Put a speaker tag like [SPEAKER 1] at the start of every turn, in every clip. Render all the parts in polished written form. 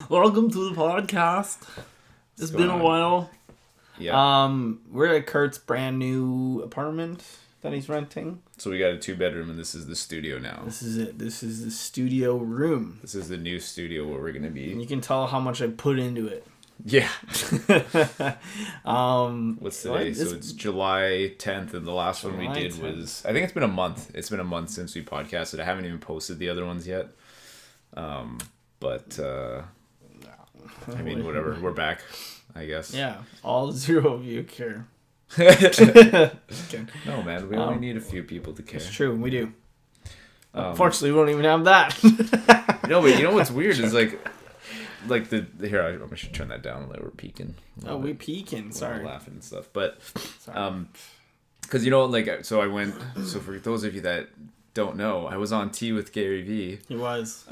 [SPEAKER 1] Welcome to the podcast. It's been a while.
[SPEAKER 2] Yeah.
[SPEAKER 1] We're at Kurt's brand new apartment that he's renting.
[SPEAKER 2] So we got a 2-bedroom, and this is the studio now.
[SPEAKER 1] This is it. This is the studio room.
[SPEAKER 2] This is the new studio where we're gonna be.
[SPEAKER 1] And you can tell how much I put into it.
[SPEAKER 2] Yeah.
[SPEAKER 1] What's
[SPEAKER 2] today? So it's July 10th, and the last one we did 10th. Was, I think it's been a month. It's been a month since we podcasted. I haven't even posted the other ones yet. But I mean, whatever. We're back, I guess.
[SPEAKER 1] Yeah. All 0 of you care.
[SPEAKER 2] No, man. We only need a few people to care.
[SPEAKER 1] It's true. We do. Unfortunately, we don't even have that.
[SPEAKER 2] No, but you know what's weird is like here, I should turn that down. Like we're peeking.
[SPEAKER 1] We peeking. Sorry.
[SPEAKER 2] We're laughing and stuff, but because you know, like, so I went. So for those of you that don't know, I was on Tea with Gary Vee.
[SPEAKER 1] He was.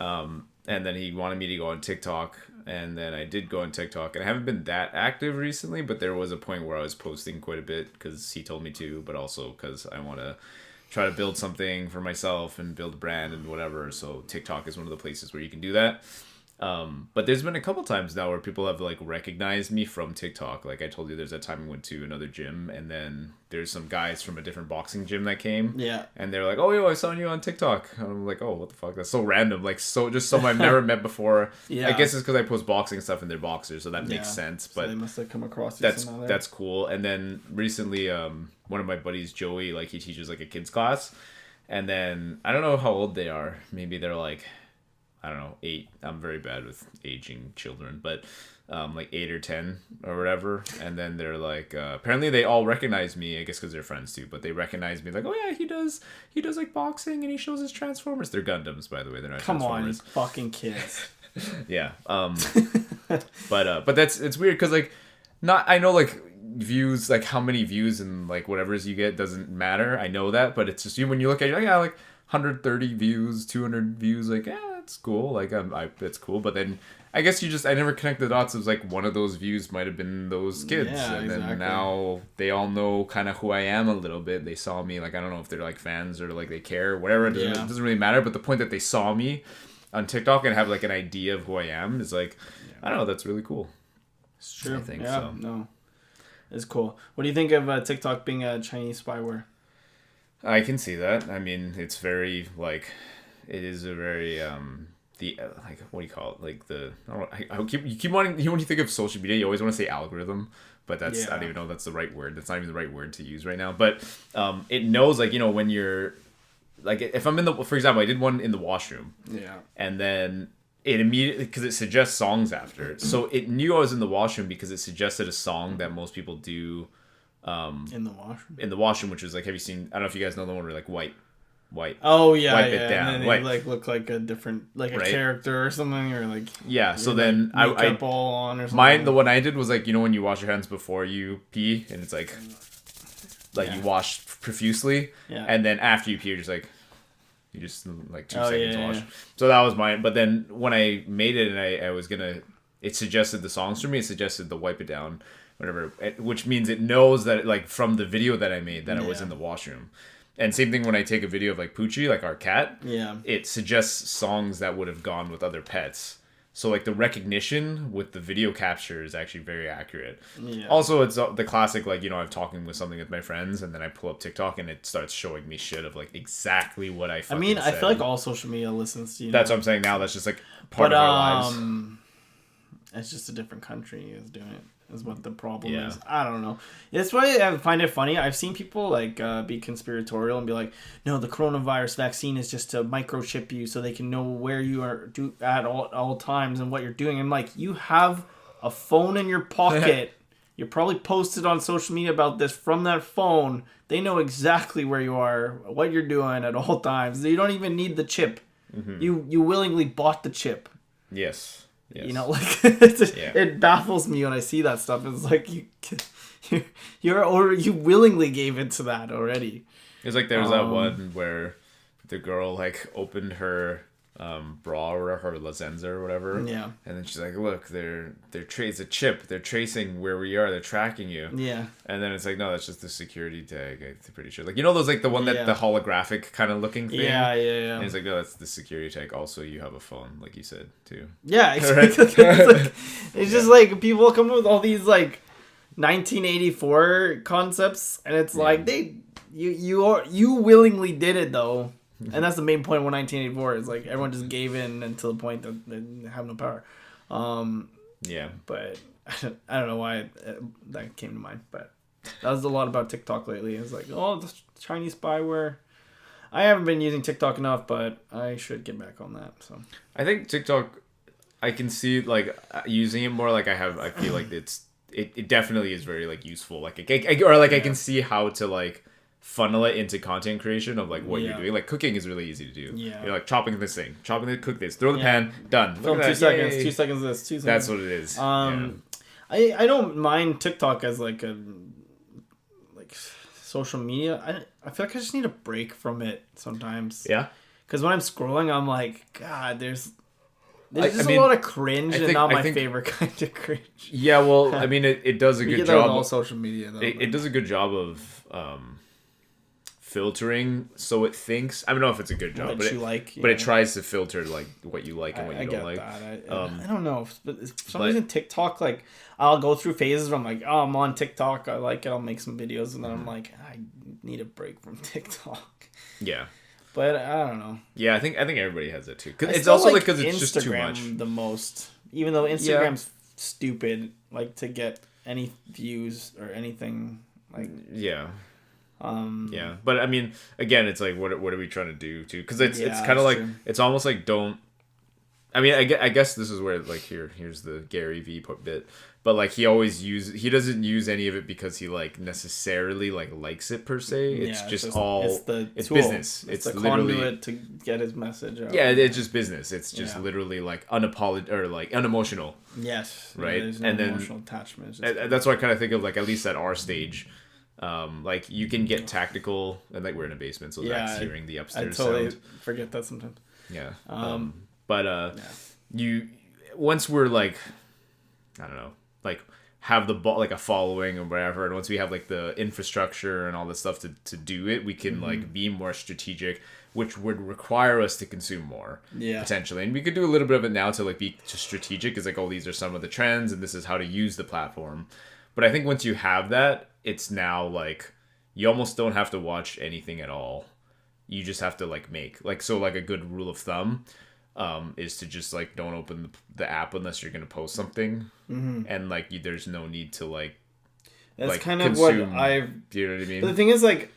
[SPEAKER 2] And then he wanted me to go on TikTok, and then I did go on TikTok, and I haven't been that active recently, but there was a point where I was posting quite a bit because he told me to, but also because I want to try to build something for myself and build a brand and whatever. So TikTok is one of the places where you can do that. But there's been a couple times now where people have like recognized me from TikTok. Like I told you, there's that time we went to another gym, and then there's some guys from a different boxing gym that came.
[SPEAKER 1] Yeah.
[SPEAKER 2] And they're like, "Oh, yo, I saw you on TikTok." And I'm like, "Oh, what the fuck? That's so random. Like, so just someone I've never met before."
[SPEAKER 1] Yeah.
[SPEAKER 2] I guess it's because I post boxing stuff and they're boxers, so that makes sense. But
[SPEAKER 1] so they must have come across.
[SPEAKER 2] That's cool. And then recently, one of my buddies, Joey, like he teaches like a kids class, and then I don't know how old they are. Maybe they're like, I don't know, 8. I'm very bad with aging children, but like 8 or 10 or whatever. And then they're like, apparently they all recognize me, I guess because they're friends too, but they recognize me like, oh yeah, he does like boxing and he shows his Transformers. They're Gundams, by the way. They're not Transformers.
[SPEAKER 1] Come on, fucking kids.
[SPEAKER 2] Yeah. But it's weird because like, I know like views, like how many views and like whatever's you get doesn't matter. I know that, but it's just when you look at it, like 130 views, 200 views, like it's cool, like it's cool, but then I guess I never connect the dots. It was like one of those views might have been those kids, and then now they all know kind of who I am a little bit. They saw me, like I don't know if they're like fans or like they care, whatever. It doesn't really matter. But the point that they saw me on TikTok and have like an idea of who I am is like, I don't know, that's really cool.
[SPEAKER 1] It's true.
[SPEAKER 2] I think
[SPEAKER 1] so. No, it's cool. What do you think of TikTok being a Chinese spyware?
[SPEAKER 2] I can see that. I mean, it's very like, it is a very like, what do you call it? Like you keep wanting, when you think of social media, you always want to say algorithm, but I don't even know if that's the right word. That's not even the right word to use right now. But it knows, like, you know, when you're like, if I'm for example, I did one in the washroom. Yeah. And then it immediately, because it suggests songs after it. So it knew I was in the washroom because it suggested a song that most people do.
[SPEAKER 1] In the washroom,
[SPEAKER 2] which was like, have you seen? I don't know if you guys know the one where like white.
[SPEAKER 1] Oh yeah,
[SPEAKER 2] wipe
[SPEAKER 1] yeah.
[SPEAKER 2] it down.
[SPEAKER 1] And then they like look like a different, like a character or something, or like
[SPEAKER 2] So then I
[SPEAKER 1] all on or something.
[SPEAKER 2] Mine, the one I did was like, you know when you wash your hands before you pee, and it's like you wash profusely, and then after you pee, you're just like. You just like 2 seconds to wash. Yeah. So that was mine. But then when I made it and I was gonna, it suggested the songs for me. It suggested the wipe it down. Whatever, which means it knows that like from the video that I made that I was in the washroom. And same thing when I take a video of like Poochie, like our cat, it suggests songs that would have gone with other pets. So like the recognition with the video capture is actually very accurate. Yeah. Also, it's the classic, like, you know, I'm talking with something with my friends and then I pull up TikTok and it starts showing me shit of like exactally what I fucking said.
[SPEAKER 1] I feel like all social media listens to you.
[SPEAKER 2] That's what I'm saying now. That's just like part of our lives.
[SPEAKER 1] It's just a different country is doing it. Is what the problem is. I don't know. That's why I find it funny. I've seen people like be conspiratorial and be like, no, the coronavirus vaccine is just to microchip you so they can know where you are at all times and what you're doing. And like, you have a phone in your pocket. You're probably posted on social media about this from that phone. They know exactly where you are, what you're doing at all times. You don't even need the chip. Mm-hmm. You willingly bought the chip.
[SPEAKER 2] Yes. Yes.
[SPEAKER 1] You know, like it baffles me when I see that stuff. It's like you willingly gave into that already.
[SPEAKER 2] It's like there was that one where the girl like opened her bra or her La Zenza or whatever.
[SPEAKER 1] Yeah.
[SPEAKER 2] And then she's like, look, it's a chip. They're tracing where we are. They're tracking you.
[SPEAKER 1] Yeah.
[SPEAKER 2] And then it's like, no, that's just the security tag. I'm pretty sure. Like, you know those, like, the one that the holographic kind of looking thing?
[SPEAKER 1] Yeah.
[SPEAKER 2] And it's like, no, that's the security tag. Also, you have a phone, like you said, too.
[SPEAKER 1] Yeah, exactly. It's just like people come up with all these like 1984 concepts, and it's like you willingly did it though, and that's the main point of 1984 is like everyone just gave in until the point that they have no power. But I don't know why that came to mind, but that was a lot about TikTok lately. It's like, oh, the Chinese spyware. I haven't been using TikTok enough, but I should get back on that. So
[SPEAKER 2] I think TikTok, I can see like using it more. Like I feel like it definitely is very like useful. Like I can see how to like funnel it into content creation of like what you're doing. Like cooking is really easy to do.
[SPEAKER 1] Yeah,
[SPEAKER 2] you're like chopping this thing, cook this, throw the pan, done.
[SPEAKER 1] Film 2 seconds, Yay. 2 seconds this, 2 seconds.
[SPEAKER 2] That's what it is.
[SPEAKER 1] I don't mind TikTok as like a social media. I feel like I just need a break from it sometimes.
[SPEAKER 2] Yeah.
[SPEAKER 1] Because when I'm scrolling, I'm like, God, there's just a lot of cringe and not my favorite kind of cringe.
[SPEAKER 2] Yeah, well, I mean, it does a good job.
[SPEAKER 1] With all social media, though.
[SPEAKER 2] It does a good job of filtering, so it thinks. I don't know if it's a good job, but it tries to filter like what you like and what you don't like.
[SPEAKER 1] I don't know, but for some reason TikTok, like I'll go through phases where I'm like, oh, I'm on TikTok, I like it, I'll make some videos, and then I'm like, I need a break from TikTok.
[SPEAKER 2] Yeah.
[SPEAKER 1] But I don't know.
[SPEAKER 2] Yeah, I think everybody has it too. Cause it's also like because it's just too much.
[SPEAKER 1] The most, even though Instagram's stupid, like to get any views or anything, like
[SPEAKER 2] but I mean, again, it's like what are we trying to do too? Because it's kind of like true. It's almost like don't. I mean, I guess this is where like here's the Gary V bit, but like he doesn't use any of it because he like necessarily like likes it per se. It's it's business. It's
[SPEAKER 1] the conduit to get his message out.
[SPEAKER 2] Yeah, it's just business. It's just literally like unemotional.
[SPEAKER 1] Yes,
[SPEAKER 2] right.
[SPEAKER 1] There's no emotional attachment.
[SPEAKER 2] That's what I kind of think of like at least at our stage. Like you can get tactical, and like we're in a basement, so that's hearing the upstairs sound.
[SPEAKER 1] Forget that sometimes.
[SPEAKER 2] Yeah. You once we're like, I don't know, like have the like a following or whatever, and once we have like the infrastructure and all this stuff to do it, we can like be more strategic, which would require us to consume more potentially, and we could do a little bit of it now to like be strategic. Is like, oh, these are some of the trends, and this is how to use the platform. But I think once you have that, it's now like you almost don't have to watch anything at all. You just have to like make like so like a good rule of thumb is to just like don't open the app unless you're gonna post something, and like there's no need to like.
[SPEAKER 1] That's
[SPEAKER 2] like,
[SPEAKER 1] kind of what I've.
[SPEAKER 2] You know what I mean?
[SPEAKER 1] But the thing is, like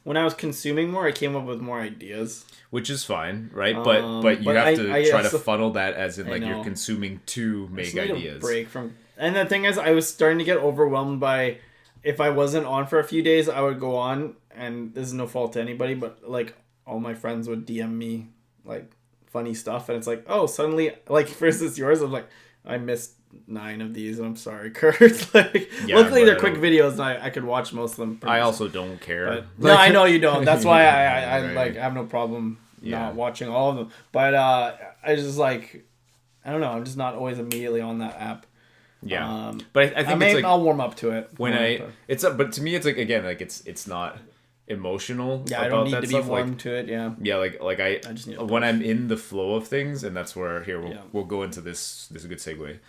[SPEAKER 1] when I was consuming more, I came up with more ideas. Which
[SPEAKER 2] is fine, right? But you have to try to funnel that as in like you're consuming to make ideas.
[SPEAKER 1] Break from. And the thing is, I was starting to get overwhelmed by, if I wasn't on for a few days, I would go on, and this is no fault to anybody, but like all my friends would DM me like funny stuff, and it's like, oh, suddenly, like for instance yours, I'm like, I missed 9 of these, I'm sorry, Curt. Like, luckily they're quick videos, and I could watch most of them.
[SPEAKER 2] I also don't care.
[SPEAKER 1] But, no, I know you don't. That's why I like have no problem not watching all of them. But I just like, I don't know, I'm just not always immediately on that app.
[SPEAKER 2] Yeah, but I think
[SPEAKER 1] I'll warm up to it
[SPEAKER 2] but to me it's like again like it's not emotional.
[SPEAKER 1] Yeah, I don't need to be warm to it.
[SPEAKER 2] Yeah, like I just need when I'm in the flow of things, and that's where we'll go into this. This is a good segue.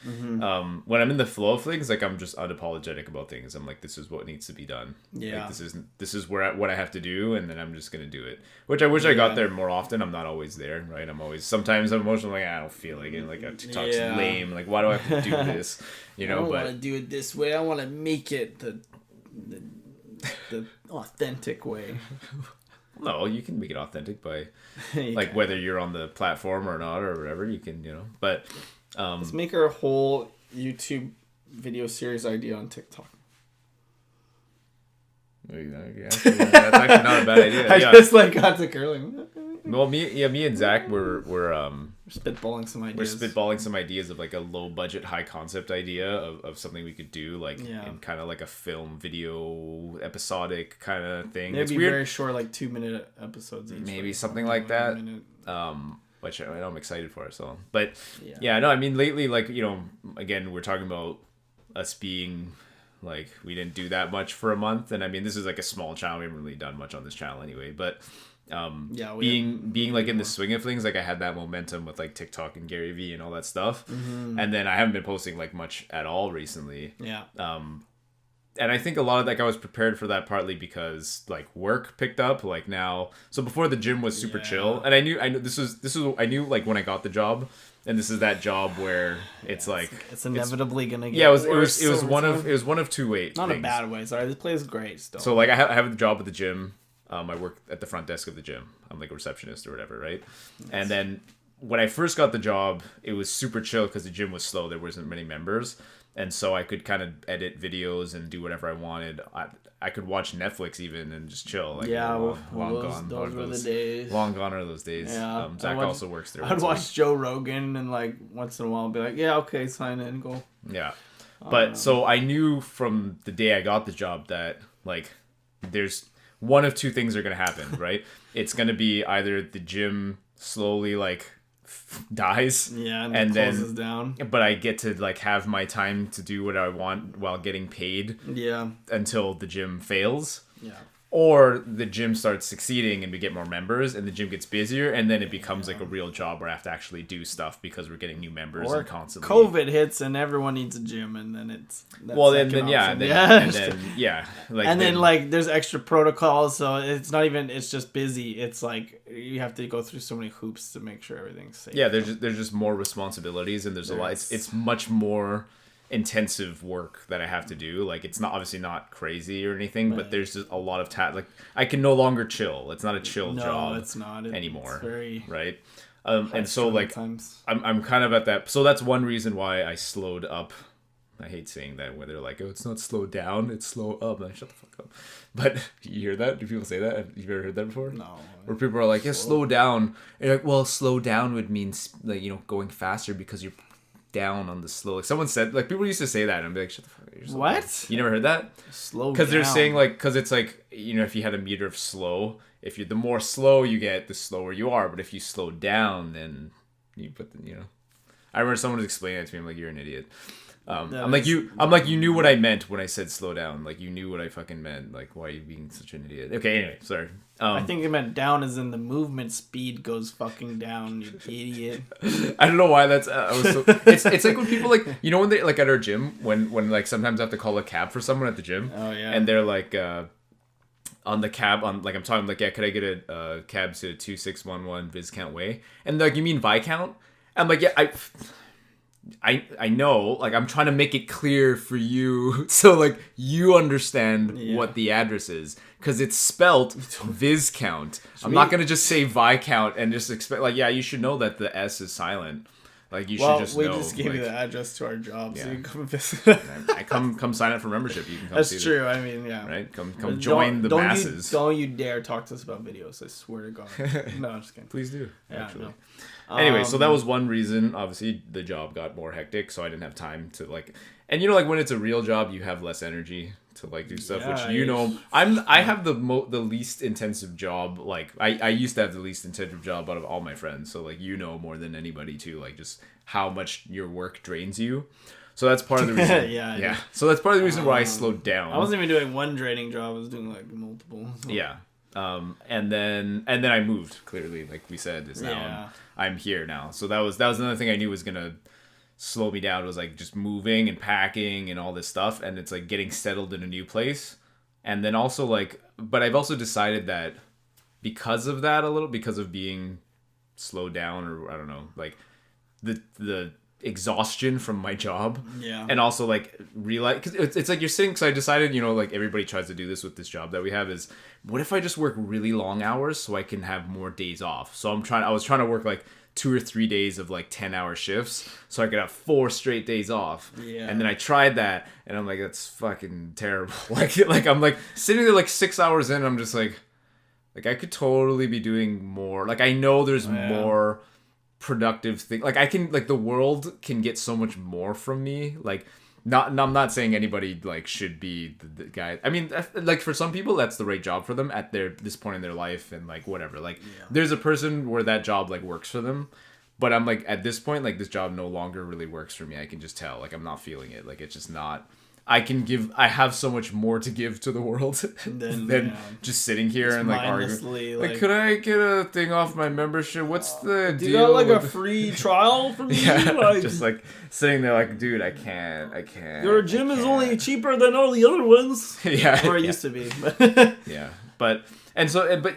[SPEAKER 2] When I'm in the flow of things, like I'm just unapologetic about things. I'm like, this is what needs to be done.
[SPEAKER 1] Yeah,
[SPEAKER 2] like, this is what I have to do, and then I'm just gonna do it. Which I wish I got there more often. I'm not always there, right? Sometimes I'm emotional, like I don't feel like it. Like TikTok's lame. Like why do I have to do this? You know,
[SPEAKER 1] I don't want to do it this way. I want to make it the authentic way.
[SPEAKER 2] No, you can make it authentic by like whether you're on the platform or not or whatever. You can, but
[SPEAKER 1] let's make our whole YouTube video series idea on TikTok.
[SPEAKER 2] That's actually not a bad idea.
[SPEAKER 1] I just like got to curling.
[SPEAKER 2] Well, me and Zach were
[SPEAKER 1] spitballing some ideas.
[SPEAKER 2] We're spitballing some ideas of like a low budget, high concept idea of something we could do, like in kind of like a film, video, episodic kind of thing.
[SPEAKER 1] It'd be weird. Very short, like 2-minute episodes each.
[SPEAKER 2] Maybe something like that. Which I know I'm excited for. So, but no, I mean lately, like again, we're talking about us being like we didn't do that much for a month, and I mean this is like a small channel. We haven't really done much on this channel anyway, but. Being like in the swing of things, like I had that momentum with like TikTok and Gary Vee and all that stuff, and then I haven't been posting like much at all recently. And I think a lot of like I was prepared for that partly because like work picked up like now. So before the gym was super chill, and I knew this was I knew like when I got the job, and this is that job where it's like
[SPEAKER 1] it's inevitably gonna get worse.
[SPEAKER 2] It was one of two ways.
[SPEAKER 1] Not in a bad way. Sorry, this place is great still.
[SPEAKER 2] So like I have the job at the gym. I work at the front desk of the gym. I'm like a receptionist or whatever, right? Yes. And then when I first got the job, it was super chill because the gym was slow. There wasn't many members. And so I could kind of edit videos and do whatever I wanted. I could watch Netflix even and just chill. Like, long gone.
[SPEAKER 1] Those were the days.
[SPEAKER 2] Long gone are those days.
[SPEAKER 1] Yeah.
[SPEAKER 2] Zach also works there.
[SPEAKER 1] I'd watch Joe Rogan and like once in a while be like, yeah, okay, sign in, go.
[SPEAKER 2] Yeah. But so I knew from the day I got the job that like there's... one of two things are going to happen, right? It's going to be either the gym slowly like dies,
[SPEAKER 1] and then closes down.
[SPEAKER 2] But I get to like have my time to do what I want while getting paid, until the gym fails, or the gym starts succeeding and we get more members and the gym gets busier and then it becomes like a real job where I have to actually do stuff because we're getting new members and constantly
[SPEAKER 1] COVID hits and everyone needs a gym and then it's like there's extra protocols, so it's not even it's just busy. It's like you have to go through so many hoops to make sure everything's safe.
[SPEAKER 2] Yeah, there's just more responsibilities and there's a lot. It's much more intensive work that I have to do. Like it's not obviously not crazy or anything, but there's just a lot of like I can no longer chill. It's not a chill job.
[SPEAKER 1] It's not
[SPEAKER 2] anymore.
[SPEAKER 1] It's very
[SPEAKER 2] right. And so like I'm kind of at that. So that's one reason why I slowed up. I hate saying that when they're like, oh, it's not slow down, it's slow up. Like, shut the fuck up. But you hear that? Do people say that? Have you ever heard that before?
[SPEAKER 1] No.
[SPEAKER 2] Where people are like, yeah, slow down. And you're like, well, slow down would mean like going faster because you're down on the slow. Like someone said, like people used to say that, and I'd be like, shut the fuck up.
[SPEAKER 1] What?
[SPEAKER 2] You never heard that?
[SPEAKER 1] Slow down.
[SPEAKER 2] Because they're saying like, because it's like, if you had a meter of slow, if you're the more slow you get, the slower you are. But if you slow down, then you put the, I remember someone was explaining it to me. I'm like, you're an idiot. I'm like you knew what I meant when I said slow down. Like you knew what I fucking meant. Like why are you being such an idiot? Okay, anyway, sorry.
[SPEAKER 1] I think it meant down as in the movement speed goes fucking down. You idiot.
[SPEAKER 2] I don't know why that's. It's like when people like when they like at our gym when like sometimes I have to call a cab for someone at the gym.
[SPEAKER 1] Oh yeah.
[SPEAKER 2] And they're like on the cab on like I'm talking like, yeah, could I get a cab to 2611 Viscount Way? And like, you mean Viscount? I'm like, yeah, I know, like I'm trying to make it clear for you so like you understand what the address is, because it's spelt Viscount. I'm not gonna just say Viscount and just expect like, yeah, you should know that the S is silent. Like you should just know.
[SPEAKER 1] We just gave you the address to our job, so you can come visit.
[SPEAKER 2] I come sign up for membership. You can come.
[SPEAKER 1] That's true. I mean, yeah.
[SPEAKER 2] Right. Come join the masses.
[SPEAKER 1] Don't you dare talk to us about videos. I swear to God. No, I'm just kidding.
[SPEAKER 2] Please do.
[SPEAKER 1] Yeah,
[SPEAKER 2] actually. No. Anyway, so that was one reason. Obviously, the job got more hectic, so I didn't have time to like. And like when it's a real job, you have less energy to like do stuff. Which I have the least intensive job. Like I used to have the least intensive job out of all my friends. So like more than anybody too. Like just how much your work drains you. So that's part of the reason. Yeah. So that's part of the reason why I slowed down.
[SPEAKER 1] I wasn't even doing one draining job. I was doing like multiple. So.
[SPEAKER 2] Yeah. And then I moved. Clearly, like we said, I'm here now. So that was another thing I knew was gonna slow me down, was like just moving and packing and all this stuff, and it's like getting settled in a new place. And then also like, but I've also decided that because of that, a little because of being slowed down, or I don't know, like the exhaustion from my job, and also like realize, because it's like you're sitting, because I decided, like everybody tries to do this with this job that we have, is what if I just work really long hours so I can have more days off? So I was trying to work like 2 or 3 days of like 10-hour shifts so I could have 4 straight days off. And then I tried that and I'm like, that's fucking terrible. like I'm like sitting there like 6 hours in, I'm just like, Like, I could totally be doing more. Like, I know there's more productive thing. Like, I can, like, the world can get so much more from me. Like, I'm not saying anybody, like, should be the guy. I mean, like, for some people, that's the right job for them at this point in their life and, like, whatever. Like, there's a person where that job, like, works for them. But I'm, like, at this point, like, this job no longer really works for me. I can just tell. Like, I'm not feeling it. Like, it's just not... I have so much more to give to the world than just sitting here just and like arguing. Like, could I get a thing off my membership? What's the deal?
[SPEAKER 1] You got like a free trial for me? Like,
[SPEAKER 2] just like sitting there like, dude, I can't.
[SPEAKER 1] Your gym is only cheaper than all the other ones.
[SPEAKER 2] Yeah.
[SPEAKER 1] Or it used to be.
[SPEAKER 2] Yeah. But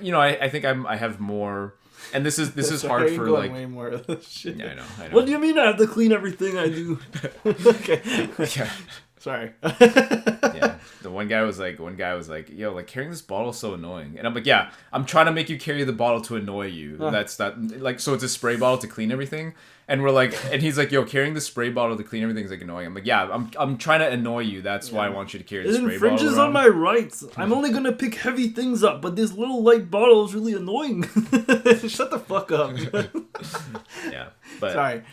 [SPEAKER 2] you know, I think I have more. And this is hard for like
[SPEAKER 1] way more of this shit.
[SPEAKER 2] Yeah, I know.
[SPEAKER 1] What do you mean I have to clean everything I do? Okay.
[SPEAKER 2] Yeah.
[SPEAKER 1] Sorry.
[SPEAKER 2] Yeah. The one guy was like, yo, like carrying this bottle is so annoying. And I'm like, yeah, I'm trying to make you carry the bottle to annoy you. That's like, so it's a spray bottle to clean everything. And we're like, and he's like, yo, carrying the spray bottle to clean everything is like annoying. I'm like, yeah, I'm trying to annoy you. That's why I want you to carry the spray bottle. It infringes
[SPEAKER 1] on my rights. I'm only gonna pick heavy things up, but this little light bottle is really annoying. Shut the fuck up.
[SPEAKER 2] Yeah. But
[SPEAKER 1] sorry.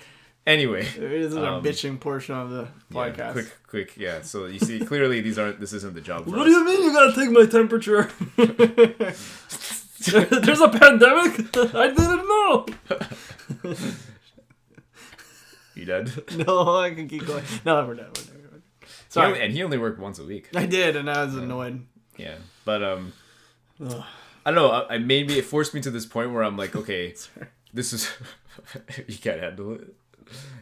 [SPEAKER 2] Anyway,
[SPEAKER 1] this is our bitching portion of the podcast.
[SPEAKER 2] Yeah, quick, yeah. So you see, clearly this isn't the job for
[SPEAKER 1] What do you mean you gotta take my temperature? There's a pandemic? I didn't know.
[SPEAKER 2] You done?
[SPEAKER 1] No, I can keep going. No, we're done. Sorry.
[SPEAKER 2] And he only worked once a week.
[SPEAKER 1] I did, and I was annoyed.
[SPEAKER 2] Yeah, but I don't know. Maybe it forced me to this point where I'm like, okay, this is you can't handle it.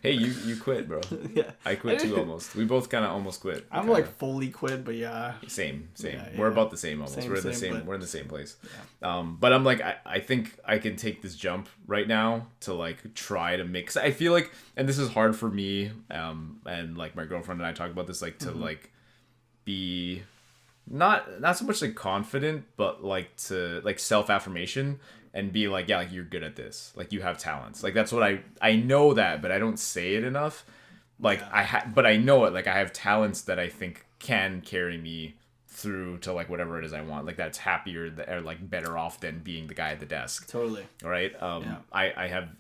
[SPEAKER 2] Hey, you quit, bro.
[SPEAKER 1] Yeah.
[SPEAKER 2] I quit too almost. We both kind of almost quit.
[SPEAKER 1] I'm like fully quit, but yeah.
[SPEAKER 2] Same. Yeah, we're about the same almost. We're in the same place. Yeah. But I'm like, I think I can take this jump right now to like try to mix. I feel like, and this is hard for me, and like my girlfriend and I talk about this, like to like be not so much like confident, but like to like self-affirmation. And be like, yeah, like you're good at this. Like you have talents. Like that's what I know that, but I don't say it enough. Like but I know it. Like I have talents that I think can carry me through to like whatever it is I want. Like that's happier or like better off than being the guy at the desk.
[SPEAKER 1] Totally.
[SPEAKER 2] All right. I have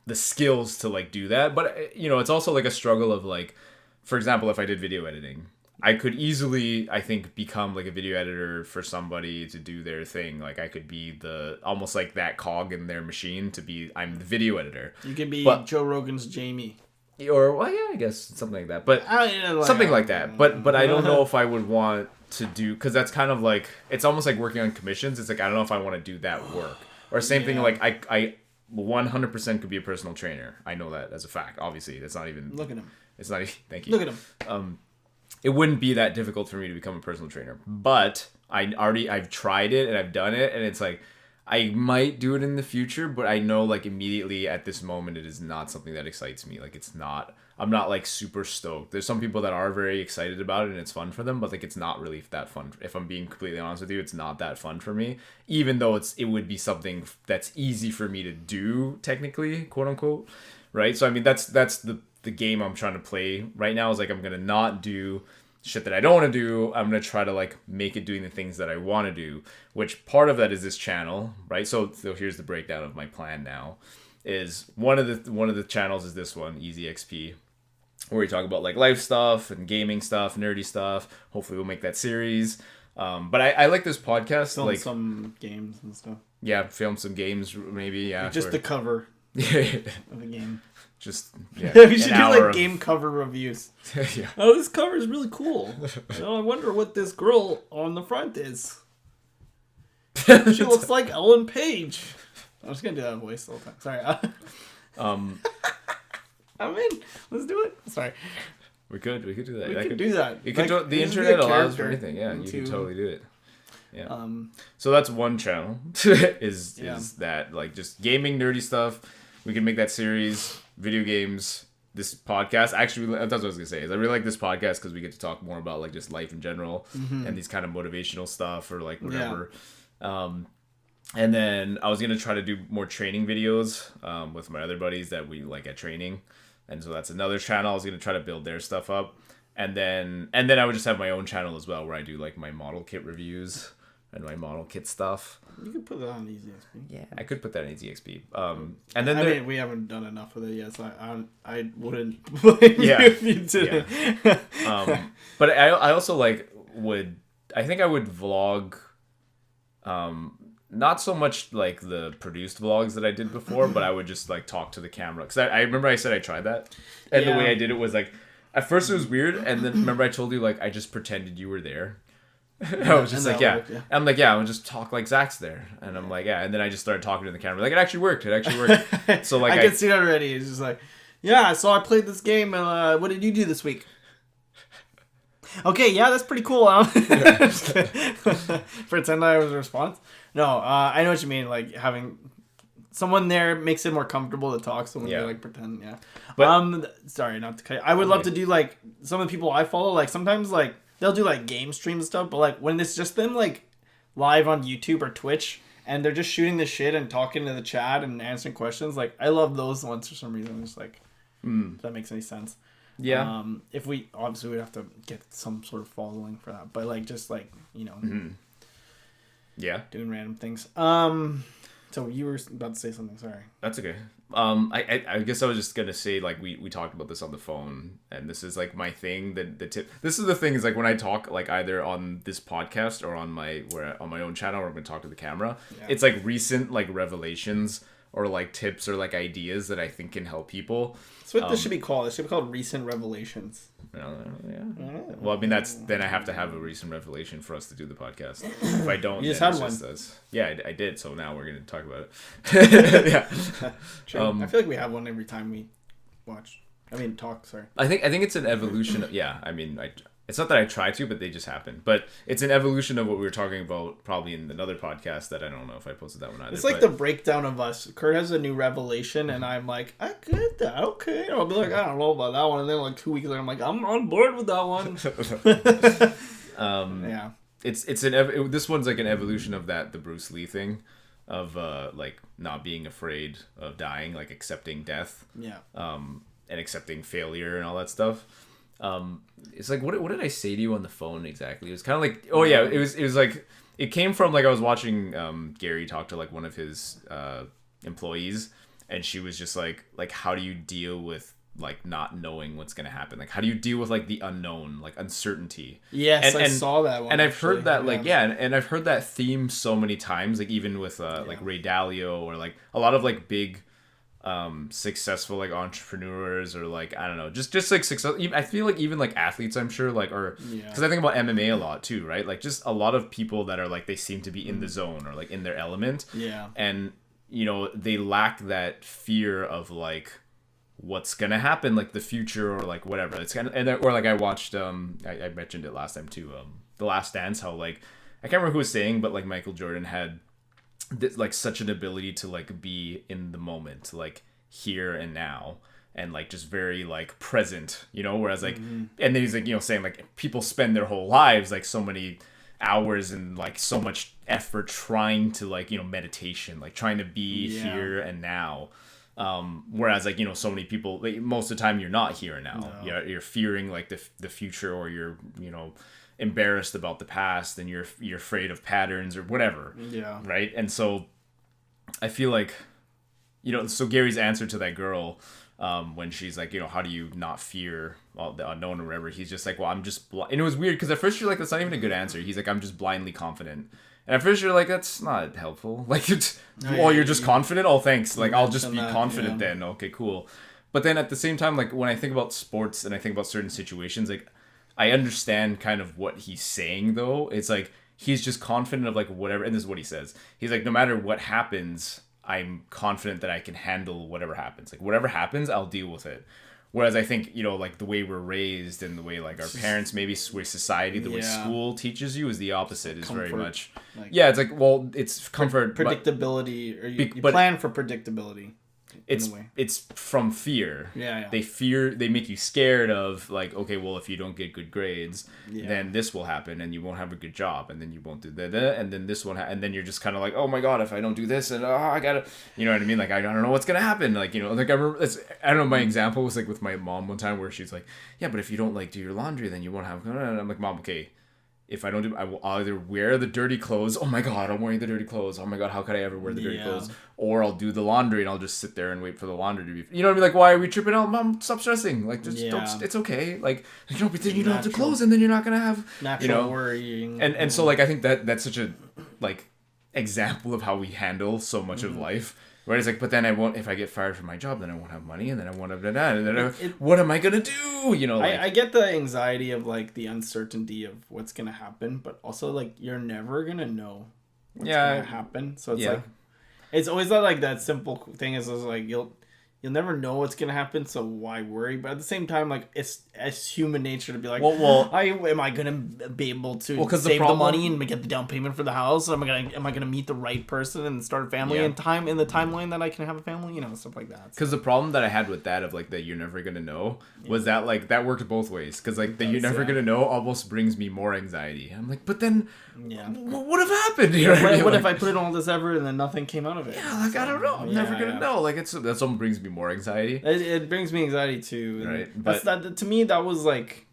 [SPEAKER 2] the skills to like do that, but you know, it's also like a struggle of like, for example, if I did video editing. I could easily, I think, become like a video editor for somebody to do their thing. Like I could be almost like that cog in their machine I'm the video editor.
[SPEAKER 1] You could be Joe Rogan's Jamie.
[SPEAKER 2] Or, well, yeah, I guess something like that. But something like that. But I don't know if I would want to do, because that's kind of like, it's almost like working on commissions. It's like, I don't know if I want to do that work. Or same thing, like I 100% could be a personal trainer. I know that as a fact. Obviously, that's not even.
[SPEAKER 1] Look at him.
[SPEAKER 2] It's not even. Thank you.
[SPEAKER 1] Look at him.
[SPEAKER 2] It wouldn't be that difficult for me to become a personal trainer, but I've tried it and I've done it, and it's like I might do it in the future, but I know like immediately at this moment it is not something that excites me. Like I'm not like super stoked. There's some people that are very excited about it and it's fun for them, but like it's not really that fun. If I'm being completely honest with you, it's not that fun for me, even though it would be something that's easy for me to do technically, quote unquote, right? So I mean that's the game I'm trying to play right now is like I'm gonna not do shit that I don't want to do. I'm gonna try to like make it doing the things that I want to do, which part of that is this channel, right? So here's the breakdown of my plan now. Is one of the channels is this one, Easy XP, where we talk about like life stuff and gaming stuff, nerdy stuff. Hopefully we'll make that series. But I like this podcast.
[SPEAKER 1] Film
[SPEAKER 2] like
[SPEAKER 1] some games and stuff.
[SPEAKER 2] Yeah, film some games maybe. Yeah,
[SPEAKER 1] just the cover of the game.
[SPEAKER 2] Just yeah.
[SPEAKER 1] We should do like game cover reviews.
[SPEAKER 2] Yeah.
[SPEAKER 1] Oh, this cover is really cool. I wonder what this girl on the front is. She looks like Ellen Page. I'm just gonna do that voice the whole time. Sorry. I'm in. Let's do it. Sorry.
[SPEAKER 2] We could do that.
[SPEAKER 1] We could do that.
[SPEAKER 2] You could like, the internet allows for anything. Yeah, you can totally do it. Yeah. So that's one channel. is that like just gaming nerdy stuff. We can make that series. Video games, this podcast. Actually, that's what I was gonna say. Is I really like this podcast because we get to talk more about like just life in general and these kind of motivational stuff or like whatever. Yeah. And then I was gonna try to do more training videos with my other buddies that we like at training, and so that's another channel. I was gonna try to build their stuff up, and then I would just have my own channel as well where I do like my model kit reviews and my model kit stuff.
[SPEAKER 1] You could put that on EasyXP.
[SPEAKER 2] Yeah, I could put that in EasyXP.
[SPEAKER 1] And then I mean, we haven't done enough of it yet, so I wouldn't blame you if you didn't.
[SPEAKER 2] Yeah. But I also like I think I would vlog, not so much like the produced vlogs that I did before, but I would just like talk to the camera. Because I remember I said I tried that, and the way I did it was like, at first it was weird, and then remember I told you like I just pretended you were there. I was just like, yeah. I'm like, yeah, I would just talk like Zach's there. And I'm like, yeah. And then I just started talking to the camera. Like, it actually worked. So, like,
[SPEAKER 1] I can see it already. It's just like, yeah, so I played this game. And what did you do this week? Okay, yeah, that's pretty cool. Pretend I was a response. No, I know what you mean. Like, having someone there makes it more comfortable to talk. So when you, like, pretend, But, sorry, not to cut you. I would love to do, like, some of the people I follow. Like, sometimes, like, they'll do like game stream stuff, but like when it's just them like live on YouTube or Twitch and they're just shooting the shit and talking to the chat and answering questions, like I love those ones for some reason. I'm just like, if that makes any sense.
[SPEAKER 2] Yeah.
[SPEAKER 1] If we obviously we'd have to get some sort of following for that, but like just like
[SPEAKER 2] yeah,
[SPEAKER 1] doing random things. So you were about to say something. Sorry.
[SPEAKER 2] That's okay. I guess I was just gonna say like we talked about this on the phone, and this is like my thing. The tip. This is the thing is like when I talk like either on this podcast or on my own channel, or I'm gonna talk to the camera. Yeah. It's like recent like revelations or like tips or like ideas that I think can help people.
[SPEAKER 1] That's what this should be called. It should be called Recent Revelations.
[SPEAKER 2] Yeah. Well, I mean, then I have to have a recent revelation for us to do the podcast. If I don't,
[SPEAKER 1] you just had one.
[SPEAKER 2] Yeah, I did. So now we're going to talk about it. Yeah.
[SPEAKER 1] True. I feel like we have one every time we talk. Sorry.
[SPEAKER 2] I think it's an evolution. I mean, it's not that I try to, but they just happen. But it's an evolution of what we were talking about probably in another podcast that I don't know if I posted that one either.
[SPEAKER 1] It's like the breakdown of us. Curt has a new revelation, and I'm like, I get that. Okay. And I'll be like, I don't know about that one. And then like 2 weeks later, I'm like, I'm on board with that one. Yeah.
[SPEAKER 2] This one's like an evolution of the Bruce Lee thing of like not being afraid of dying, like accepting death.
[SPEAKER 1] Yeah.
[SPEAKER 2] And accepting failure and all that stuff. It's like what did I say to you on the phone exactly? It was kind of like it was like it came from like I was watching Gary talk to like one of his employees, and she was just like how do you deal with like not knowing what's gonna happen? Like how do you deal with like the unknown, like uncertainty?
[SPEAKER 1] Yes, I saw that one.
[SPEAKER 2] And I've heard that and I've heard that theme so many times, like even with like Ray Dalio or like a lot of like big successful like entrepreneurs or like I don't know, just like success. I feel like even like athletes, I'm sure, like because I think about MMA a lot too, right? Like just a lot of people that are like they seem to be in the zone or like in their element.
[SPEAKER 1] Yeah.
[SPEAKER 2] And they lack that fear of like what's gonna happen, like the future or like whatever. It's kind of or like I watched I mentioned it last time too. The Last Dance, how like I can't remember who was saying, but like Michael Jordan had like such an ability to like be in the moment, like here and now, and like just very like present, whereas like and then he's like saying like people spend their whole lives like so many hours and like so much effort trying to like meditation, like trying to be here and now, whereas like so many people like, most of the time you're not here and now. You're fearing like the future, or you're embarrassed about the past, and you're afraid of patterns or whatever.
[SPEAKER 1] Yeah.
[SPEAKER 2] Right. And so I feel like so Gary's answer to that girl when she's like how do you not fear the unknown or whatever, he's just like, well, I'm just and it was weird because at first you're like, that's not even a good answer. He's like, I'm just blindly confident. And at first you're like, that's not helpful. Like it's you're just confident. Oh, thanks. Like I'll just be confident then. Okay, cool. But then at the same time, like when I think about sports and I think about certain situations, like I understand kind of what he's saying, though. It's like he's just confident of like whatever, and this is what he says. He's like, no matter what happens, I'm confident that I can handle whatever happens. Like whatever happens, I'll deal with it. Whereas I think, like the way we're raised and the way like our parents, maybe way society, the way school teaches you is the opposite. Is very much it's like, well, it's comfort,
[SPEAKER 1] predictability, or you plan for predictability.
[SPEAKER 2] It's from fear.
[SPEAKER 1] Yeah.
[SPEAKER 2] They make you scared of like, okay, well, if you don't get good grades, then this will happen, and you won't have a good job, and then you won't do that, and then this one, and then you're just kind of like, oh my god, if I don't do this, and I gotta, you know what I mean? Like I don't know what's gonna happen. Like like I remember, I don't know. My example was like with my mom one time where she's like, yeah, but if you don't like do your laundry, then you won't have. And I'm like, Mom, okay, if I don't do, I will either wear the dirty clothes. Oh my God, I'm wearing the dirty clothes. Oh my God, how could I ever wear the dirty clothes? Or I'll do the laundry and I'll just sit there and wait for the laundry to be, you know what I mean? Like, why are we tripping out? Mom, stop stressing. Like, just don't, it's okay. Like, you know, but then you don't have the clothes and then you're not going to have,
[SPEAKER 1] natural worrying.
[SPEAKER 2] And so like, I think that's such a like example of how we handle so much of life. Right, it's like, but then I won't. If I get fired from my job, then I won't have money, and then I won't have that. And then what am I gonna do? You know, like,
[SPEAKER 1] I get the anxiety of like the uncertainty of what's gonna happen, but also like you're never gonna know what's gonna happen. So it's like, it's always not like that simple thing. Is like you'll never know what's gonna happen, so why worry? But at the same time, like it's human nature to be like, am I gonna be able to save the money and get the down payment for the house? Am I gonna meet the right person and start a family in the timeline that I can have a family? You know, stuff like that.
[SPEAKER 2] Because the problem that I had with that of like that you're never gonna know was that like that worked both ways. Because like the you're never gonna know almost brings me more anxiety. I'm like, but then what would have happened? You know
[SPEAKER 1] what if I put in all this effort and then nothing came out of it?
[SPEAKER 2] Yeah, like I don't know. I'm never gonna know. Like that's what brings me more anxiety.
[SPEAKER 1] It brings me anxiety too.
[SPEAKER 2] Right,
[SPEAKER 1] but to me that was like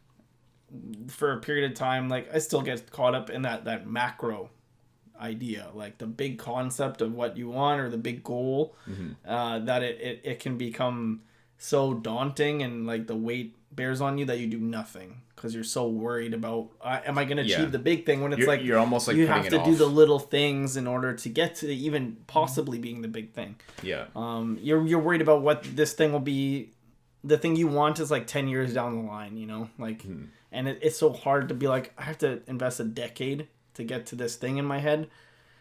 [SPEAKER 1] for a period of time. Like I still get caught up in that macro idea, like the big concept of what you want or the big goal. That it can become so daunting and like the weight bears on you that you do nothing because you're so worried about am I going to achieve the big thing when it's
[SPEAKER 2] you're almost like
[SPEAKER 1] you have to do the little things in order to get to even possibly being the big thing. You're worried about what this thing will be. The thing you want is like 10 years down the line, you know, like and it's so hard to be like I have to invest a decade to get to this thing in my head,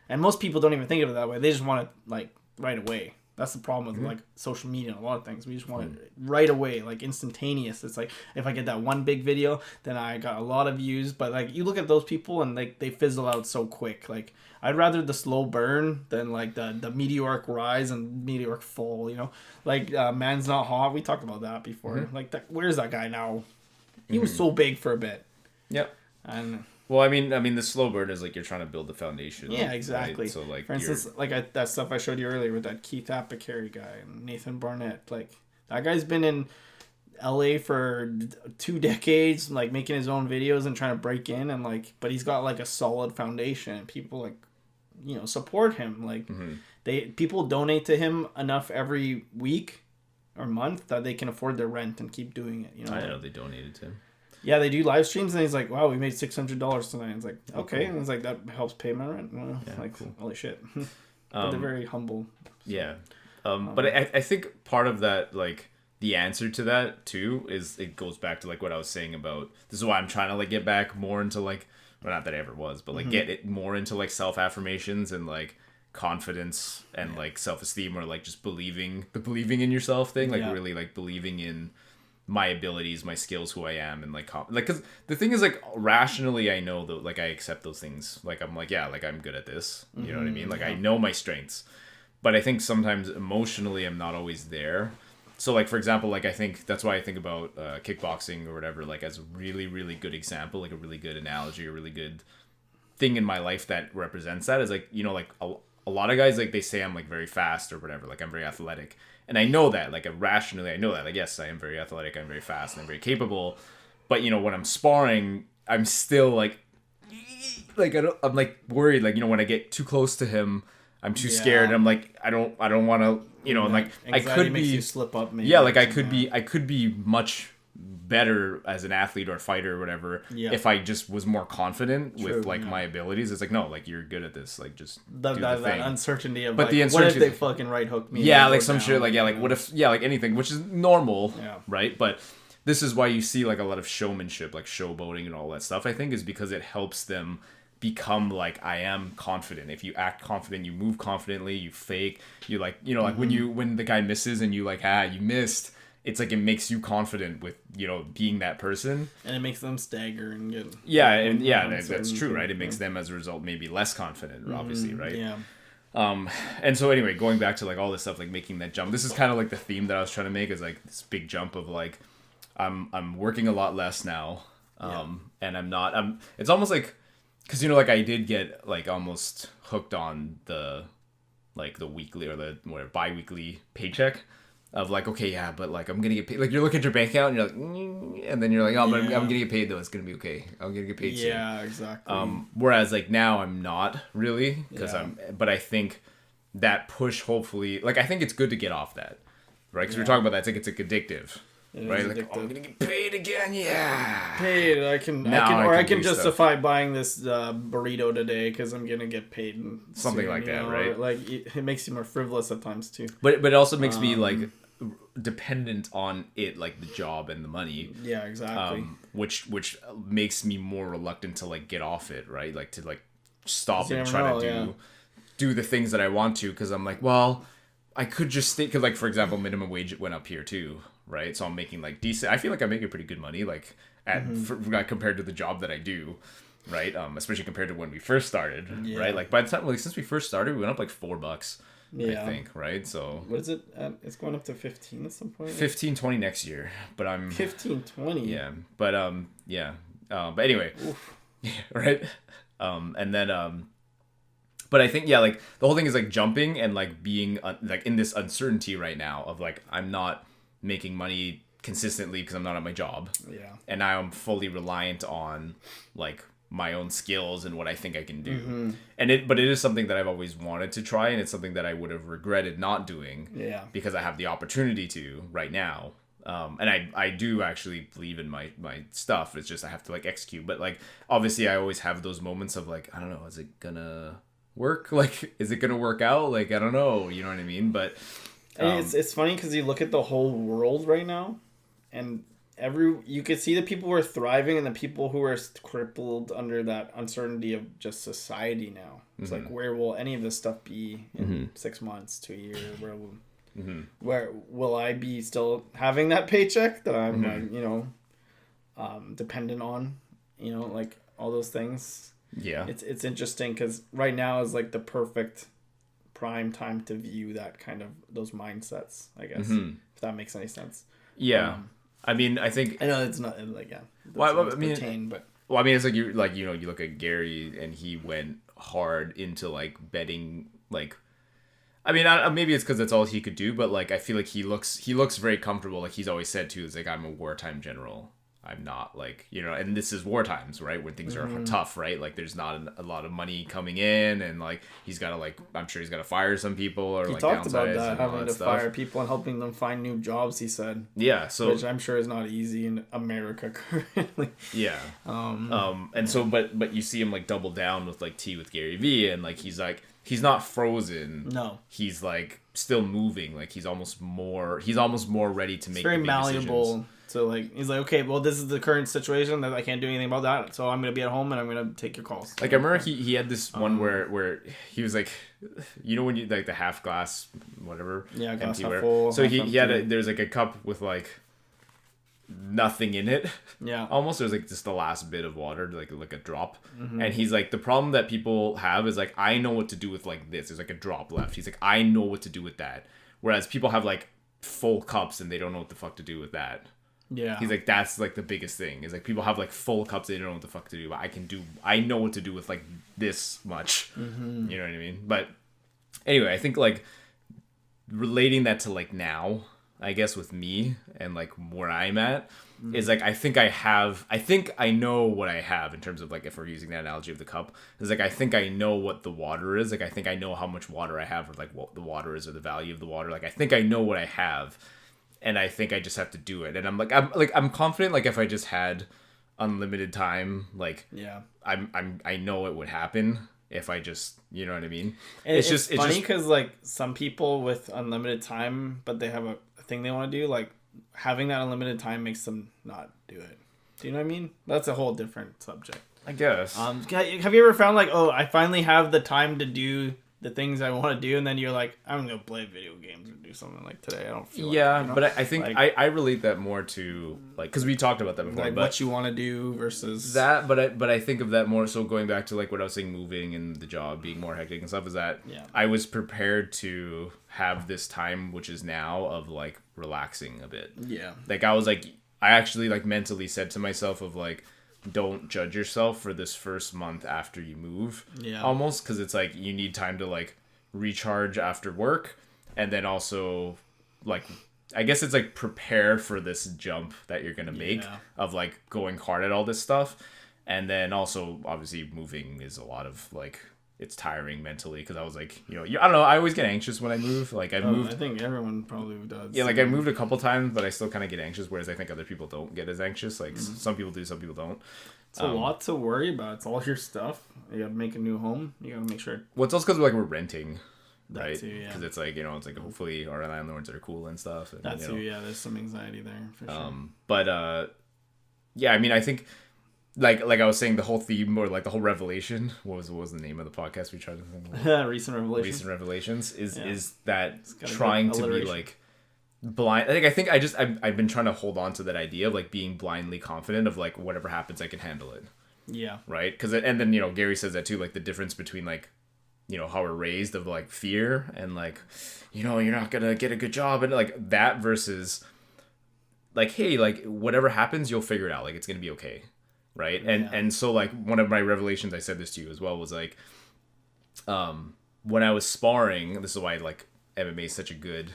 [SPEAKER 1] and most people don't even think of it that way. They just want it like right away. That's the problem with like social media and a lot of things. We just want it right away, like instantaneous. It's like if I get that one big video, then I got a lot of views. But like you look at those people and like they fizzle out so quick. Like I'd rather the slow burn than like the meteoric rise and meteoric fall. You know, like Man's Not Hot. We talked about that before. Like where's that guy now? He was so big for a bit.
[SPEAKER 2] Yep.
[SPEAKER 1] And
[SPEAKER 2] well, I mean, the slow burn is like you're trying to build the foundation.
[SPEAKER 1] Yeah, exactly.
[SPEAKER 2] Right? So like,
[SPEAKER 1] for instance, like that stuff I showed you earlier with that Keith Apicary guy and Nathan Barnett. Like that guy's been in LA for 2 decades, like making his own videos and trying to break in, and like, but he's got like a solid foundation. And people like, you know, support him. Like people donate to him enough every week or month that they can afford their rent and keep doing it. You know,
[SPEAKER 2] I know they donated to him.
[SPEAKER 1] Yeah, they do live streams, and he's like, "Wow, we made $600 tonight." It's like, okay, and it's like that helps pay my rent. Well, like, cool. Holy shit! But they're very humble.
[SPEAKER 2] Yeah, but I think part of that, like, the answer to that too is it goes back to like what I was saying about this is why I'm trying to like get back more into like, well, not that I ever was, but like get it more into like self affirmations and like confidence and like self esteem or like just believing in yourself thing, like really like believing in my abilities, my skills, who I am, and like because the thing is like rationally I know that like I accept those things, like I'm like like I'm good at this, you know what I mean, like I know my strengths, but I think sometimes emotionally I'm not always there. So like for example, like I think that's why I think about kickboxing or whatever like as a really really good example, like a really good analogy, a really good thing in my life that represents that is like, you know, like a lot of guys like they say I'm like very fast or whatever, like I'm very athletic. And I know that, like, rationally, I know that. Like, yes, I am very athletic, I'm very fast, and I'm very capable. But, you know, when I'm sparring, I'm still, like I'm, like, worried. Like, you know, when I get too close to him, I'm too scared. And I'm, like, I don't want to, you know, and, like, I could
[SPEAKER 1] makes you slip up, maybe.
[SPEAKER 2] Yeah, like, I could be much better as an athlete or fighter or whatever if I just was more confident with like my abilities. It's like, no, like you're good at this, like just do the thing.
[SPEAKER 1] That uncertainty of, but like, the uncertainty, what if they fucking right hook me?
[SPEAKER 2] Yeah, like some shit, like like what if like anything, which is normal, right? But this is why you see like a lot of showmanship, like showboating and all that stuff, I think, is because it helps them become like, I am confident. If you act confident, you move confidently, you fake, you like, you know, like when the guy misses and you like, you missed, it's like it makes you confident with, you know, being that person, and
[SPEAKER 1] it makes them stagger and get
[SPEAKER 2] that's true, right? It makes them as a result maybe less confident, obviously, right? And so anyway, going back to like all this stuff, like making that jump, this is kind of like the theme that I was trying to make, is like this big jump of like I'm working a lot less now, and I'm it's almost like, because, you know, like I did get like almost hooked on the like the weekly or the bi-weekly paycheck. Of like, okay, yeah, but like I'm gonna get paid. Like you look at your bank account and you're like, money, and then you're like, oh, but I'm gonna get paid though. It's gonna be okay. I'm gonna get paid soon.
[SPEAKER 1] Yeah, exactly.
[SPEAKER 2] Whereas like now I'm not really but I think that push hopefully like I think it's good to get off that, right? Because we're talking about that. It's like addictive. Right, like I'm gonna get paid again. Yeah,
[SPEAKER 1] paid. I can justify buying this burrito today because I'm gonna get paid.
[SPEAKER 2] Something like that, right?
[SPEAKER 1] Like it makes you more frivolous at times too.
[SPEAKER 2] But it also makes me like dependent on it, like the job and the money.
[SPEAKER 1] Yeah, exactly.
[SPEAKER 2] Which makes me more reluctant to like get off it, right? Like to like stop and try to do the things that I want to, because I'm like, well, I could just stay. Because like for example, minimum wage went up here too. Right, so I'm making like decent. I feel like I'm making pretty good money, like compared to the job that I do, right? Especially compared to when we first started, right? Like by the time, like since we first started, we went up like $4. I think, right? So
[SPEAKER 1] what is it? It's going up to 15 at some point.
[SPEAKER 2] 15, 20 next year, but I'm
[SPEAKER 1] 15, 20.
[SPEAKER 2] Yeah, but but anyway, right? And then but I think like the whole thing is like jumping and like being like in this uncertainty right now of like I'm not making money consistently because I'm not at my job. Yeah. And now I'm fully reliant on like my own skills and what I think I can do. But it is something that I've always wanted to try, and it's something that I would have regretted not doing. Yeah. Because I have the opportunity to right now. And I do actually believe in my stuff. It's just I have to like execute. But like obviously I always have those moments of like, I don't know, is it gonna work? Like, is it gonna work out? Like, I don't know, you know what I mean? But
[SPEAKER 1] and it's funny because you look at the whole world right now, and you could see the people who are thriving and the people who are crippled under that uncertainty of just society now. It's like, where will any of this stuff be in 6 months to a year? Where will I be still having that paycheck that I'm like, dependent on, like all those things. Yeah, it's interesting because right now is like the perfect prime time to view that kind of those mindsets, I guess, if that makes any sense.
[SPEAKER 2] Yeah. I mean, I think
[SPEAKER 1] I know it's not like
[SPEAKER 2] well, I mean, it's like you look at Gary and he went hard into like betting. Like, I mean, maybe it's because that's all he could do, but like I feel like he looks very comfortable. Like he's always said too, is like, I'm a wartime general. I'm not like, and this is war times, right? When things are tough, right? Like there's not a lot of money coming in, and like he's got to like, I'm sure he's got to fire some people or he like talked about that,
[SPEAKER 1] having to fire people and helping them find new jobs, he said.
[SPEAKER 2] Yeah. So
[SPEAKER 1] which I'm sure is not easy in America currently.
[SPEAKER 2] Yeah. And so, but you see him like double down with like with Gary Vee, and like he's not frozen. No. He's like still moving. Like he's almost more ready to make very malleable decisions.
[SPEAKER 1] So like he's like, okay, well this is the current situation that I can't do anything about that, so I'm gonna be at home and I'm gonna take your calls.
[SPEAKER 2] Like I remember he had this one where he was like, when you like the half glass whatever,
[SPEAKER 1] glass half full.
[SPEAKER 2] So he had there's like a cup with like nothing in it. Yeah. Almost there's like just the last bit of water, like a drop. And he's like, the problem that people have is like, I know what to do with like this. There's like a drop left. He's like, I know what to do with that. Whereas people have like full cups and they don't know what the fuck to do with that. Yeah. He's like, that's like the biggest thing. Is like people have like full cups, they don't know what the fuck to do, but I know what to do with like this much. You know what I mean? But anyway, I think like relating that to like now, I guess with me and like where I'm at is like, I think I know what I have in terms of like, if we're using that analogy of the cup, is like, I think I know what the water is. Like, I think I know how much water I have, or like what the water is, or the value of the water. Like, I think I know what I have, and I think I just have to do it. And I'm confident. Like if I just had unlimited time, like I know it would happen if I just, you know what I mean?
[SPEAKER 1] And it's funny because like some people with unlimited time, but they have a thing they want to do, like having that unlimited time makes them not do it. Do you know what I mean? That's a whole different subject,
[SPEAKER 2] I guess.
[SPEAKER 1] Have you ever found like, oh, I finally have the time to do the things I want to do, and then you're like, I'm gonna play video games or do something like today. I don't feel like,
[SPEAKER 2] but I think like, I relate that more to like, because we talked about that before,
[SPEAKER 1] like what you want to do versus
[SPEAKER 2] that. But I think of that more so going back to like what I was saying, moving and the job being more hectic and stuff. Is that I was prepared to have this time, which is now, of like relaxing a bit. Yeah, like I was like, I actually like mentally said to myself of like, don't judge yourself for this first month after you move. Yeah. Almost, because it's like you need time to like recharge after work, and then also like I guess it's like prepare for this jump that you're gonna make of like going hard at all this stuff, and then also obviously moving is a lot of like it's tiring mentally because I was like I don't know, I always get anxious when I move. Like I
[SPEAKER 1] think everyone probably does.
[SPEAKER 2] Yeah, like I moved a couple times, but I still kind of get anxious. Whereas I think other people don't get as anxious. Like some people do, some people don't.
[SPEAKER 1] It's a lot to worry about. It's all your stuff. You gotta make a new home. You gotta make sure.
[SPEAKER 2] Well, it's also because like we're renting. Right,
[SPEAKER 1] because
[SPEAKER 2] it's like it's like hopefully our landlords are cool and stuff. And,
[SPEAKER 1] there's some anxiety there for sure.
[SPEAKER 2] But yeah, I mean, I think like I was saying, the whole theme or like the whole revelation. What was the name of the podcast we tried to think?
[SPEAKER 1] Recent Revelations.
[SPEAKER 2] Recent Revelations is that trying to be like blind. I think I've been trying to hold on to that idea of like being blindly confident of like whatever happens, I can handle it.
[SPEAKER 1] Yeah.
[SPEAKER 2] Right. Because and then Gary says that too, like the difference between like. How we're raised of like fear and like, you're not gonna get a good job and like that versus like, hey, like whatever happens, you'll figure it out. Like it's gonna be okay. Right. And so like one of my revelations, I said this to you as well, was like, when I was sparring, this is why like MMA is such a good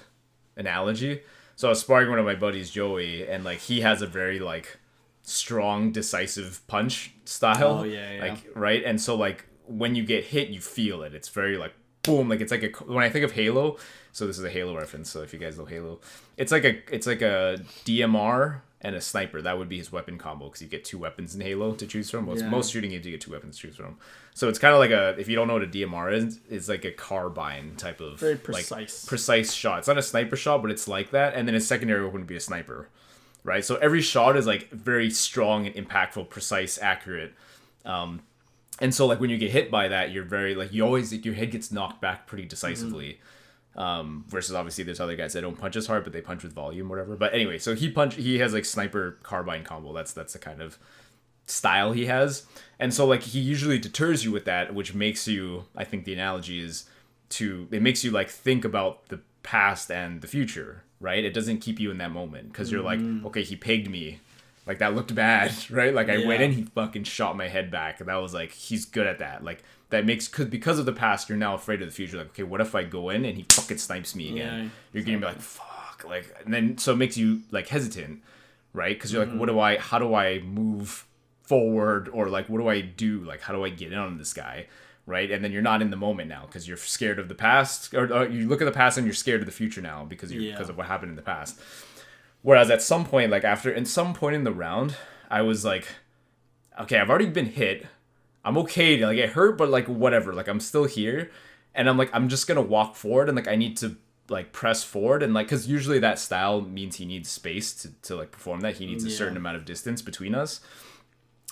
[SPEAKER 2] analogy. So I was sparring one of my buddies, Joey, and like he has a very like strong, decisive punch style.
[SPEAKER 1] Oh yeah.
[SPEAKER 2] Like, right. And so like, when you get hit, you feel it. It's very like boom. Like it's like when I think of Halo. So this is a Halo reference. So if you guys know Halo, it's like a DMR and a sniper. That would be his weapon combo because you get two weapons in Halo to choose from. Most shooting games you get two weapons to choose from. So it's kind of like if you don't know what a DMR is, it's like a carbine type of
[SPEAKER 1] very precise,
[SPEAKER 2] like, precise shot. It's not a sniper shot, but it's like that. And then a secondary weapon would be a sniper, right? So every shot is like very strong and impactful, precise, accurate. And so, like, when you get hit by that, you're very, like, you always, like, your head gets knocked back pretty decisively. Versus, obviously, there's other guys that don't punch as hard, but they punch with volume or whatever. But anyway, so he has, like, sniper carbine combo. That's the kind of style he has. And so, like, he usually deters you with that, which makes you, I think the analogy is it makes you, like, think about the past and the future, right? It doesn't keep you in that moment. Because you're like, okay, he pegged me. Like, that looked bad, right? Like, I went in, he fucking shot my head back. And that was, like, he's good at that. Like, that makes... because of the past, you're now afraid of the future. Like, okay, what if I go in and he fucking snipes me again? Yeah, you're going to be like, fuck. Like, and then... So it makes you, like, hesitant, right? Because you're like, how do I move forward? Or, like, what do I do? Like, how do I get in on this guy? Right? And then you're not in the moment now because you're scared of the past. Or you look at the past and you're scared of the future now because of what happened in the past. Whereas at some point, like in some point in the round, I was like, okay, I've already been hit. I'm okay. Like it hurt, but like whatever. Like I'm still here. And I'm like, I'm just going to walk forward and like I need to like press forward. And like, because usually that style means he needs space to like perform that. He needs a certain amount of distance between us.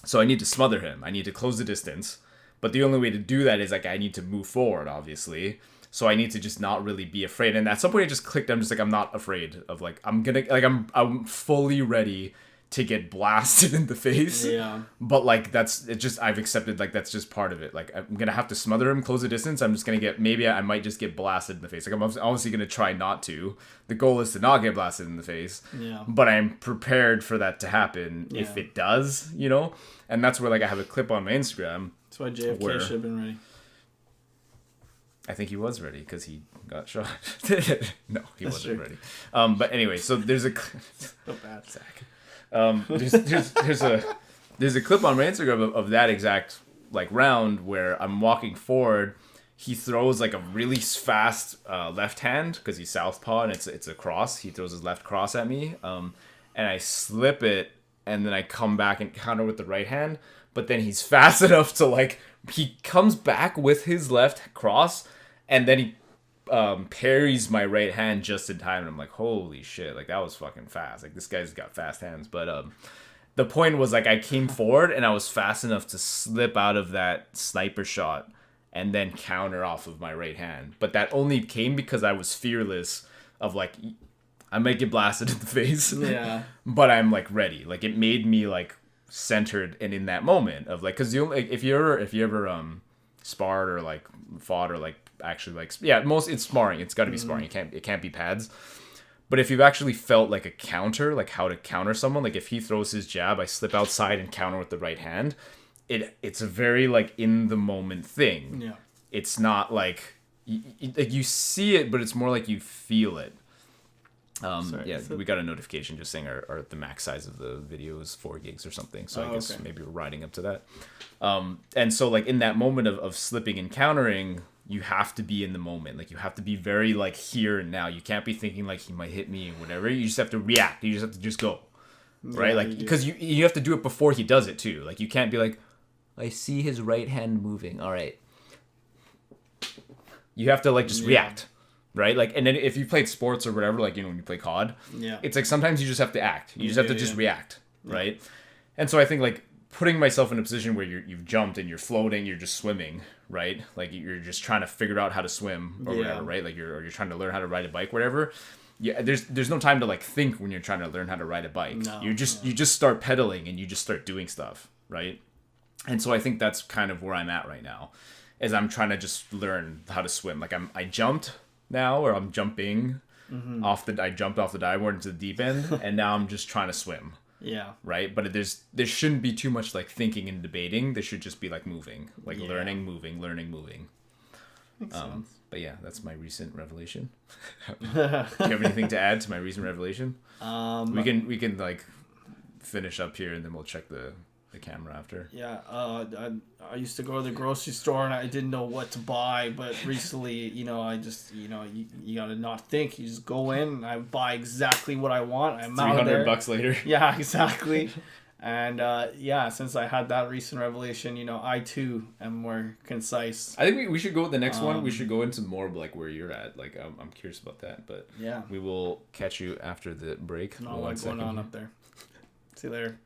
[SPEAKER 2] So I need to smother him. I need to close the distance. But the only way to do that is like I need to move forward, obviously. So I need to just not really be afraid. And at some point it just clicked. I'm just like, I'm not afraid of like, I'm fully ready to get blasted in the face.
[SPEAKER 1] Yeah.
[SPEAKER 2] But like, I've accepted like, that's just part of it. Like I'm going to have to smother him, close the distance. I'm just going to maybe I might just get blasted in the face. Like I'm obviously going to try not to. The goal is to not get blasted in the face.
[SPEAKER 1] Yeah.
[SPEAKER 2] But I'm prepared for that to happen if it does, And that's where like I have a clip on my Instagram.
[SPEAKER 1] That's why JFK should have been ready.
[SPEAKER 2] I think he was ready because he got shot. No, he wasn't ready. But anyway, so there's a
[SPEAKER 1] so bad, Zach.
[SPEAKER 2] There's a clip on my Instagram of that exact like round where I'm walking forward. He throws like a really fast left hand because he's southpaw and it's a cross. He throws his left cross at me, and I slip it, and then I come back and counter with the right hand. But then he's fast enough to like he comes back with his left cross. And then he parries my right hand just in time. And I'm like, holy shit. Like, that was fucking fast. Like, this guy's got fast hands. But the point was, like, I came forward and I was fast enough to slip out of that sniper shot and then counter off of my right hand. But that only came because I was fearless of, like, I might get blasted in the face.
[SPEAKER 1] Yeah.
[SPEAKER 2] But I'm, like, ready. Like, it made me, like, centered and in that moment of, like, because if you ever sparred or, like, fought or, like, actually like it's sparring. It's got to be sparring. It can't be pads. But if you've actually felt like a counter, like how to counter someone, like if he throws his jab, I slip outside and counter with the right hand. It's a very like in the moment thing.
[SPEAKER 1] Yeah.
[SPEAKER 2] It's not like you see it, but it's more like you feel it. We got a notification just saying the max size of the video is 4 gigs or something. So I guess maybe we're riding up to that. And so like in that moment of slipping and countering, you have to be in the moment. Like you have to be very like here and now. You can't be thinking like he might hit me or whatever. You just have to react. You just have to just go. Right? Like because you have to do it before he does it too. Like you can't be like, I see his right hand moving. All right. You have to like just react. Right? Like, and then if you played sports or whatever, like, when you play COD, it's like sometimes you just have to act. You just have to just react, right? And so I think like putting myself in a position where you've jumped and you're floating, you're just swimming, right? Like you're just trying to figure out how to swim or whatever, right? Like you're trying to learn how to ride a bike, whatever. Yeah, there's no time to like think when you're trying to learn how to ride a bike. You just start pedaling and you just start doing stuff, right? And so I think that's kind of where I'm at right now, is I'm trying to just learn how to swim. Like I jumped now, or I'm jumping I jumped off the diveboard into the deep end, and now I'm just trying to swim. Yeah. Right? But there shouldn't be too much like thinking and debating. There should just be like moving. Like learning, moving. Makes sense. But yeah, that's my recent revelation. Do you have anything to add to my recent revelation? We can like finish up here and then we'll check the camera after.
[SPEAKER 1] Yeah, I used to go to the grocery store and I didn't know what to buy, but recently, I just, you gotta not think. You just go in and I buy exactly what I want. I'm out there.
[SPEAKER 2] $300 later.
[SPEAKER 1] Yeah, exactly. And since I had that recent revelation, I too am more concise.
[SPEAKER 2] I think we should go with the next one. We should go into more of like where you're at. Like I'm curious about that, but we will catch you after the break.
[SPEAKER 1] Not what's going on up there. See you later.